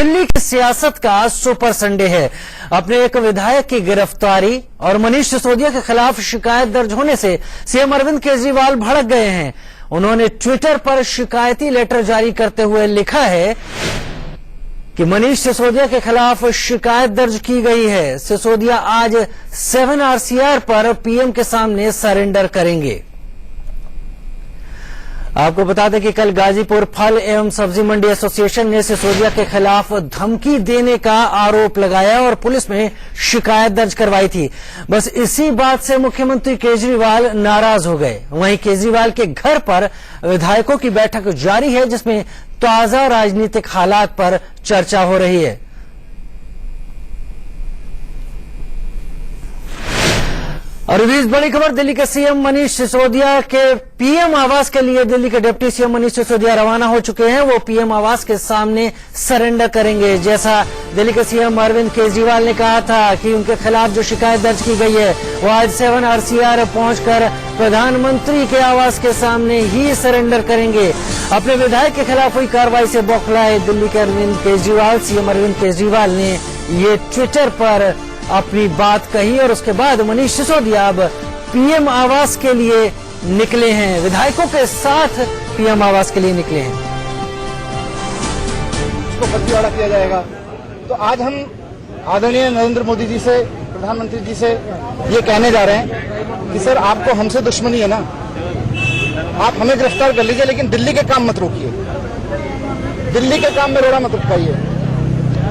दिल्ली की सियासत का सुपर संडे है। अपने एक विधायक की गिरफ्तारी और मनीष सिसोदिया के खिलाफ शिकायत दर्ज होने से सीएम अरविंद केजरीवाल भड़क गए हैं। उन्होंने ट्विटर पर शिकायती लेटर जारी करते हुए लिखा है कि मनीष सिसोदिया के खिलाफ शिकायत दर्ज की गई है। सिसोदिया आज 7 RCR पर पीएम के सामने सरेंडर करेंगे। आपको बता दें कि कल गाजीपुर फल एवं सब्जी मंडी एसोसिएशन ने सिसोदिया के खिलाफ धमकी देने का आरोप लगाया और पुलिस में शिकायत दर्ज करवाई थी। बस इसी बात से मुख्यमंत्री केजरीवाल नाराज हो गए। वहीं केजरीवाल के घर पर विधायकों की बैठक जारी है, जिसमें ताजा राजनीतिक हालात पर चर्चा हो रही है। और इस बड़ी खबर, दिल्ली के सीएम मनीष सिसोदिया के पीएम आवास के लिए दिल्ली के डिप्टी सीएम मनीष सिसोदिया रवाना हो चुके हैं। वो पीएम आवास के सामने सरेंडर करेंगे। जैसा दिल्ली के सीएम अरविंद केजरीवाल ने कहा था कि उनके खिलाफ जो शिकायत दर्ज की गई है, वो आज 7 RCR पहुंचकर प्रधानमंत्री के आवास के सामने ही सरेंडर करेंगे। अपने विधायक के खिलाफ हुई कार्रवाई से बौखलाए दिल्ली के अरविंद केजरीवाल, सीएम अरविंद केजरीवाल ने ये ट्विटर पर अपनी बात कही और उसके बाद मनीष सिसोदिया अब पीएम आवास के लिए निकले हैं। विधायकों के साथ पीएम आवास के लिए निकले हैं। इसको फर्जीवाड़ा किया जाएगा। तो आज हम आदरणीय नरेंद्र मोदी जी से, प्रधानमंत्री जी से ये कहने जा रहे हैं कि सर, आपको हमसे दुश्मनी है ना, आप हमें गिरफ्तार कर लीजिए, लेकिन दिल्ली के काम मत रोकिए, दिल्ली के काम में रोड़ा मत रुकाइए।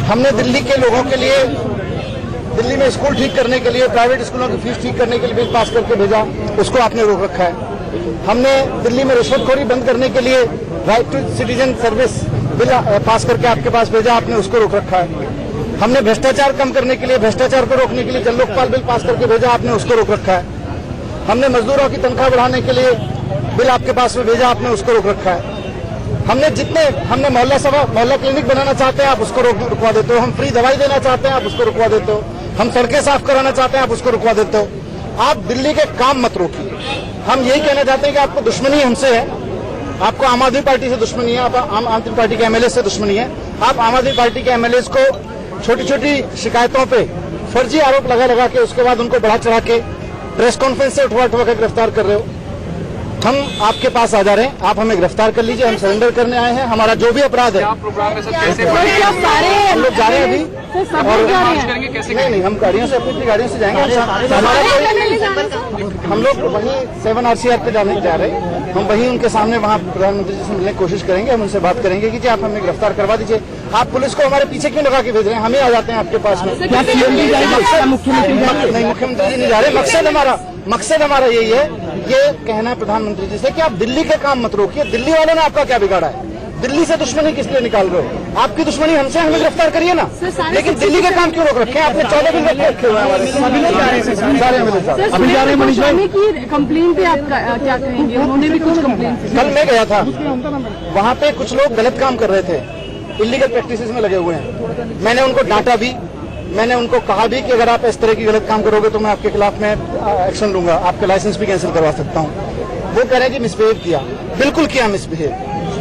हमने दिल्ली के लोगों के लिए, दिल्ली में स्कूल ठीक करने के लिए, प्राइवेट स्कूलों की फीस ठीक करने के लिए बिल पास करके भेजा, उसको आपने रोक रखा है। हमने दिल्ली में रिश्वतखोरी बंद करने के लिए right to citizen service bill pass करके आपके पास भेजा, आपने उसको रोक रखा है। हमने भ्रष्टाचार कम करने के लिए, भ्रष्टाचार को रोकने के लिए जन लोकपाल बिल पास करके भेजा, आपने उसको रोक रखा है। हमने मजदूरों की तनख्वाह बढ़ाने के लिए बिल आपके पास में भेजा, आपने उसको रोक रखा है। हमने मोहल्ला क्लिनिक बनाना चाहते हैं, आप उसको रुकवा देते हो। हम फ्री दवाई देना चाहते हैं, आप उसको रुकवा देते हो। हम सड़कें साफ कराना चाहते हैं, आप उसको रुकवा देते हो। आप दिल्ली के काम मत रोकिए। हम यही कहना चाहते हैं कि आपको दुश्मनी हमसे है, आपको आम आदमी पार्टी से दुश्मनी है, आप आम आदमी पार्टी के MLA से दुश्मनी है। आप आम आदमी पार्टी के MLAs को छोटी छोटी शिकायतों पे फर्जी आरोप लगा के उसके बाद उनको बढ़ा चढ़ा के प्रेस कॉन्फ्रेंस से उठवा के गिरफ्तार कर रहे हो। हम आपके पास आ जा रहे हैं, आप हमें गिरफ्तार कर लीजिए, हम सरेंडर करने आए हैं। हमारा जो भी अपराध है, हम लोग जा रहे हैं अभी और नहीं, हम गाड़ियों से, अपनी गाड़ियों से जाएंगे। हम लोग वहीं 7 RCR पे जा रहे हैं। हम वहीं उनके सामने वहाँ प्रधानमंत्री जी से मिलने की कोशिश करेंगे। हम उनसे बात करेंगे कि जी आप हमें गिरफ्तार करवा दीजिए। आप पुलिस को हमारे पीछे क्यों लगा के भेज रहे हैं? हमें आ जाते हैं आपके पास में। नहीं, मुख्यमंत्री जी नहीं जा रहे। मकसद हमारा यही है, ये कहना है प्रधानमंत्री जी से कि आप दिल्ली के काम मत रोकिए। दिल्ली वालों ने आपका क्या बिगाड़ा है? दिल्ली से दुश्मनी किस लिए निकाल रहे हो? आपकी दुश्मनी हमसे, हमें गिरफ्तार करिए ना, लेकिन दिल्ली के काम क्यों रोक रखे हैं आपने? 14 दिन रखे हुए हैं। अभी जा रहे हैं मनीष भाई की कंप्लेन पे आप क्या कहेंगे? उन्होंने भी कुछ कंप्लेन, कल मैं गया था, वहाँ पे कुछ लोग गलत काम कर रहे थे, इलीगल प्रैक्टिसेस में लगे हुए हैं। मैंने उनको डांटा भी, मैंने उनको कहा भी कि अगर आप इस तरह की गलत काम करोगे तो मैं आपके खिलाफ में एक्शन लूंगा, आपके लाइसेंस भी कैंसिल करवा सकता हूँ। वो कह रहे हैं कि मिसबिहेव किया। बिल्कुल किया मिसबिहेव।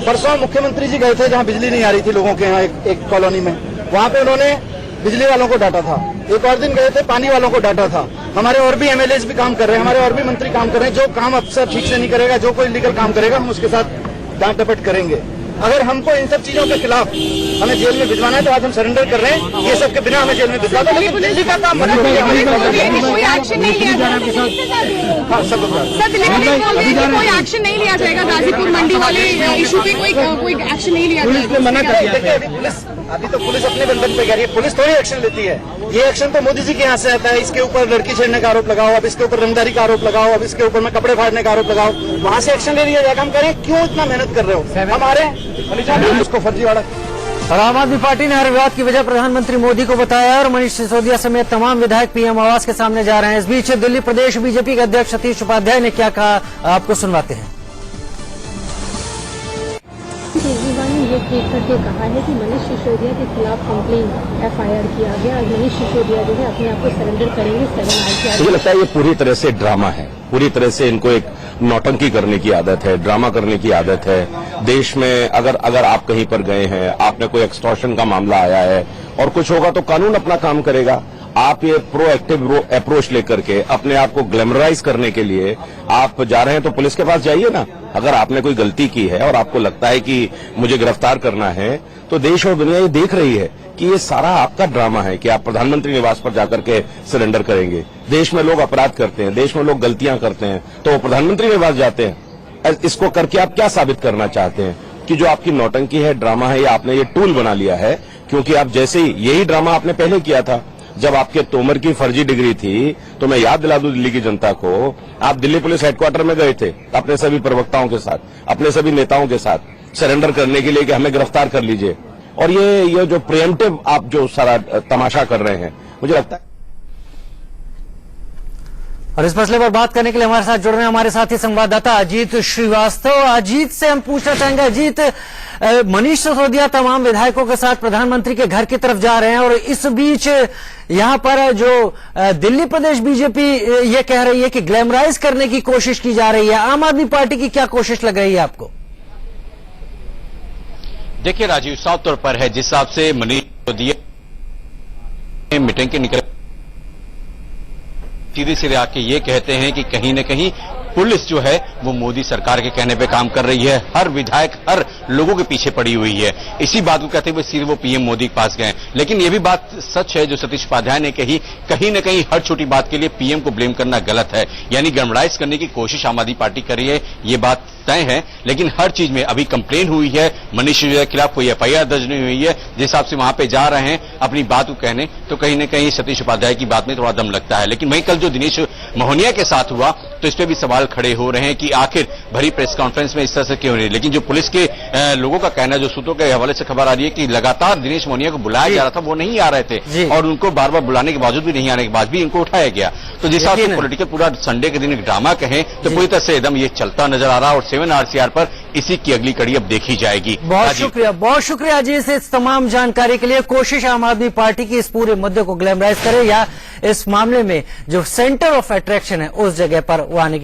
परसों मुख्यमंत्री जी गए थे जहाँ बिजली नहीं आ रही थी लोगों के यहाँ, एक कॉलोनी में, वहाँ पे उन्होंने बिजली वालों को डांटा था। एक और दिन गए थे, पानी वालों को डांटा था। हमारे और भी MLAs भी काम कर रहे हैं, हमारे और भी मंत्री काम कर रहे हैं। जो काम अफसर ठीक से नहीं करेगा, जो कोई लीगल काम करेगा, हम उसके साथ डांट डपट करेंगे। अगर हमको इन सब चीजों के खिलाफ हमें जेल में भिजवाना है तो आज हम सरेंडर कर रहे हैं। ये सब के बिना हमें जेल में भिजवा दो, लेकिन दिल्ली का काम मना करिए। कोई एक्शन नहीं लिया जाएगा। हाँ, सब कोई एक्शन नहीं लिया जाएगा। गाजीपुर मंडी वाले इशू पे कोई एक्शन नहीं लिया जाएगा। मना कर दिया। देखिए, अभी तो पुलिस अपने बंधन पे कह रही है, पुलिस थोड़ी एक्शन लेती है। ये एक्शन तो मोदी जी के यहाँ से आता है। इसके ऊपर लड़की छेड़ने का आरोप लगाओ, अब इसके ऊपर रंगदारी का आरोप लगाओ, अब इसके ऊपर में कपड़े फाड़ने का आरोप लगाओ, वहाँ से एक्शन ले लिया जाएगा। हम कह रहे हैं क्यों इतना मेहनत कर रहे हो? हम आ रहे हैं, उसको फर्जीवाड़ा। और आम आदमी पार्टी ने हर विवाद की वजह प्रधानमंत्री मोदी को बताया और मनीष सिसोदिया समेत तमाम विधायक पीएम आवास के सामने जा रहे हैं। इस बीच दिल्ली प्रदेश बीजेपी के अध्यक्ष सतीश उपाध्याय ने क्या कहा, आपको सुनवाते हैं। केजरीवाल ने ये ट्वीट करके कहा है कि मनीष सिसोदिया के खिलाफ कंप्लेन FIR किया गया और मनीष सिसोदिया जो है अपने आप को सरेंडर करेंगे 7 RCR। मुझे लगता है ये पूरी तरह से ड्रामा है, पूरी तरह से इनको एक नौटंकी करने की आदत है, ड्रामा करने की आदत है। देश में अगर आप कहीं पर गए हैं, आपने कोई एक्सटॉर्शन का मामला आया है और कुछ होगा तो कानून अपना काम करेगा। आप ये प्रोएक्टिव अप्रोच लेकर के अपने आप को ग्लैमराइज करने के लिए आप जा रहे हैं तो पुलिस के पास जाइए ना। अगर आपने कोई गलती की है और आपको लगता है कि मुझे गिरफ्तार करना है, तो देश और दुनिया ये देख रही है कि ये सारा आपका ड्रामा है कि आप प्रधानमंत्री निवास पर जाकर के सरेंडर करेंगे। देश में लोग अपराध करते हैं, देश में लोग गलतियां करते हैं, तो वो प्रधानमंत्री निवास जाते हैं। इसको करके आप क्या साबित करना चाहते हैं कि जो आपकी नौटंकी है, ड्रामा है, या आपने ये टूल बना लिया है? क्योंकि आप जैसे ही यही ड्रामा आपने पहले किया था जब आपके तोमर की फर्जी डिग्री थी, तो मैं याद दिला दूं दिल्ली की जनता को, आप दिल्ली पुलिस हेडक्वार्टर में गए थे अपने सभी प्रवक्ताओं के साथ, अपने सभी नेताओं के साथ सरेंडर करने के लिए कि हमें गिरफ्तार कर लीजिए। और ये जो प्रिएम्प्टिव आप जो सारा तमाशा कर रहे हैं, मुझे लगता है। और इस मसले पर बात करने के लिए हमारे साथ जुड़ रहे हैं हमारे साथी संवाददाता अजीत श्रीवास्तव। अजीत से हम पूछना चाहेंगे, अजीत, मनीष सिसोदिया तमाम विधायकों के साथ प्रधानमंत्री के घर की तरफ जा रहे हैं और इस बीच यहां पर जो दिल्ली प्रदेश बीजेपी ये कह रही है कि ग्लैमराइज करने की कोशिश की जा रही है। आम आदमी पार्टी की क्या कोशिश लग रही है आपको? देखिए राजीव, साफ तौर पर है जिस हिसाब से मनीष सिसोदिया मीटिंग के निकले सीधे सीधे आके ये कहते हैं कि कहीं न कहीं पुलिस जो है वो मोदी सरकार के कहने पे काम कर रही है, हर विधायक हर लोगों के पीछे पड़ी हुई है। इसी बात को कहते हुए सीधे वो पीएम मोदी के पास गए। लेकिन ये भी बात सच है जो सतीश उपाध्याय ने कही, कहीं न कहीं हर छोटी बात के लिए पीएम को ब्लेम करना गलत है, यानी गड़बड़ाइज करने की कोशिश आम आदमी पार्टी कर रही है, ये बात तय है। लेकिन हर चीज में अभी कंप्लेन हुई है, मनीष सिसोदिया के खिलाफ कोई एफआईआर दर्ज नहीं हुई है। जिस हिसाब से वहां पे जा रहे हैं अपनी बात को कहने, तो कहीं न कहीं सतीश उपाध्याय की बात में थोड़ा दम लगता है। लेकिन वहीं कल जो दिनेश मोहनिया के साथ हुआ, तो इस पर भी सवाल खड़े हो रहे हैं कि आखिर भरी प्रेस कॉन्फ्रेंस में इस तरह से क्यों नहीं। लेकिन जो पुलिस के लोगों का कहना, जो सूत्रों के हवाले से खबर आ रही है कि लगातार दिनेश मोहनिया को बुलाया जा रहा था, वो नहीं आ रहे थे और उनको बार बार बुलाने के बावजूद भी नहीं आने के बाद भी इनको उठाया गया। तो जिस हिसाब से पॉलिटिकल पूरा संडे के दिन एक ड्रामा कहें तो पूरी तरह से एकदम ये चलता नजर आ रहा है। और 7 RCR पर इसी की अगली कड़ी अब देखी जाएगी। बहुत शुक्रिया जी इस तमाम जानकारी के लिए। कोशिश आम आदमी पार्टी की इस पूरे मुद्दे को ग्लैमराइज करे या इस मामले में जो सेंटर ऑफ अट्रैक्शन है उस जगह पर वो आने की